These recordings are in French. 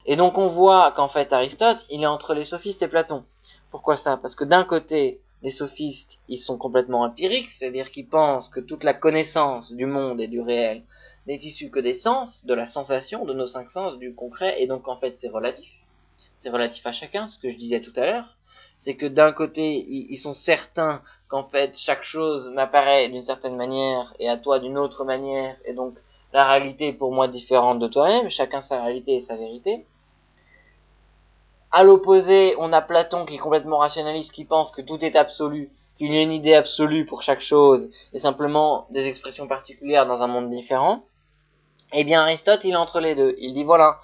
Et donc on voit qu'en fait Aristote, il est entre les sophistes et Platon. Pourquoi ça? Parce que d'un côté, les sophistes, ils sont complètement empiriques, c'est-à-dire qu'ils pensent que toute la connaissance du monde et du réel n'est issue que des sens, de la sensation, de nos cinq sens, du concret, et donc en fait c'est relatif. C'est relatif à chacun, ce que je disais tout à l'heure. C'est que d'un côté, ils sont certains qu'en fait chaque chose m'apparaît d'une certaine manière et à toi d'une autre manière, et donc la réalité est pour moi différente de toi-même, chacun sa réalité et sa vérité. À l'opposé, on a Platon qui est complètement rationaliste, qui pense que tout est absolu, qu'il y a une idée absolue pour chaque chose, et simplement des expressions particulières dans un monde différent. Eh bien, Aristote, il est entre les deux. Il dit, voilà,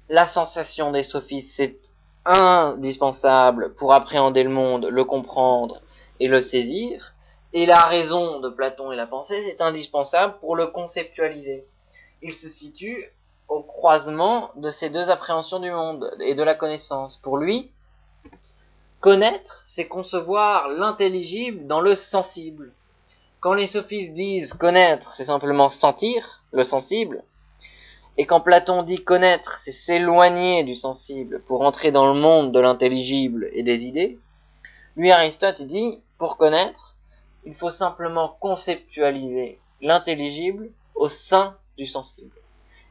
la sensation des sophistes, c'est indispensable pour appréhender le monde, le comprendre et le saisir, et la raison de Platon et la pensée, c'est indispensable pour le conceptualiser. Il se situe au croisement de ces deux appréhensions du monde et de la connaissance. Pour lui, connaître, c'est concevoir l'intelligible dans le sensible. Quand les sophistes disent connaître, c'est simplement sentir, le sensible, et quand Platon dit connaître, c'est s'éloigner du sensible pour entrer dans le monde de l'intelligible et des idées, lui Aristote dit, pour connaître, il faut simplement conceptualiser l'intelligible au sein du sensible.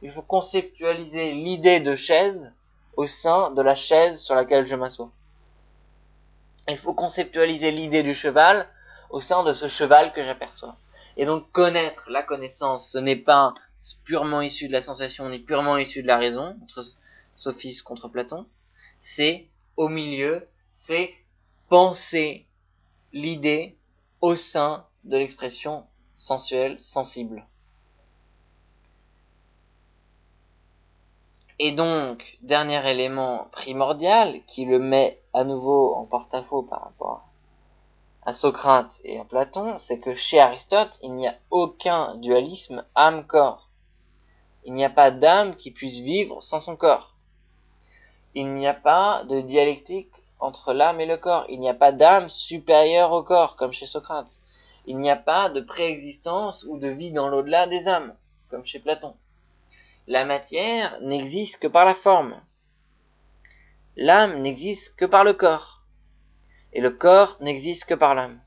Il faut conceptualiser l'idée de chaise au sein de la chaise sur laquelle je m'assois. Il faut conceptualiser l'idée du cheval au sein de ce cheval que j'aperçois. Et donc connaître la connaissance, ce n'est pas purement issu de la sensation, ni purement issu de la raison, entre Sophiste contre Platon, c'est au milieu, c'est penser l'idée au sein de l'expression sensuelle, sensible. Et donc, dernier élément primordial qui le met à nouveau en porte-à-faux par rapport à Socrate et à Platon, c'est que chez Aristote, il n'y a aucun dualisme âme-corps. Il n'y a pas d'âme qui puisse vivre sans son corps. Il n'y a pas de dialectique entre l'âme et le corps. Il n'y a pas d'âme supérieure au corps, comme chez Socrate. Il n'y a pas de préexistence ou de vie dans l'au-delà des âmes, comme chez Platon. La matière n'existe que par la forme. L'âme n'existe que par le corps. Et le corps n'existe que par l'âme.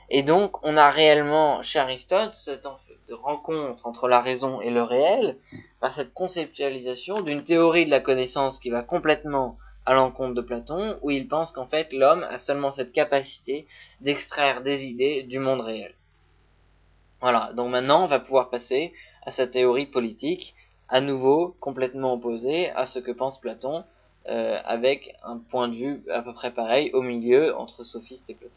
Et donc, on a réellement, chez Aristote, cette rencontre entre la raison et le réel, par cette conceptualisation d'une théorie de la connaissance qui va complètement à l'encontre de Platon, où il pense qu'en fait, l'homme a seulement cette capacité d'extraire des idées du monde réel. Voilà, donc maintenant, on va pouvoir passer à sa théorie politique, à nouveau complètement opposée à ce que pense Platon, avec un point de vue à peu près pareil, au milieu, entre sophiste et Platon.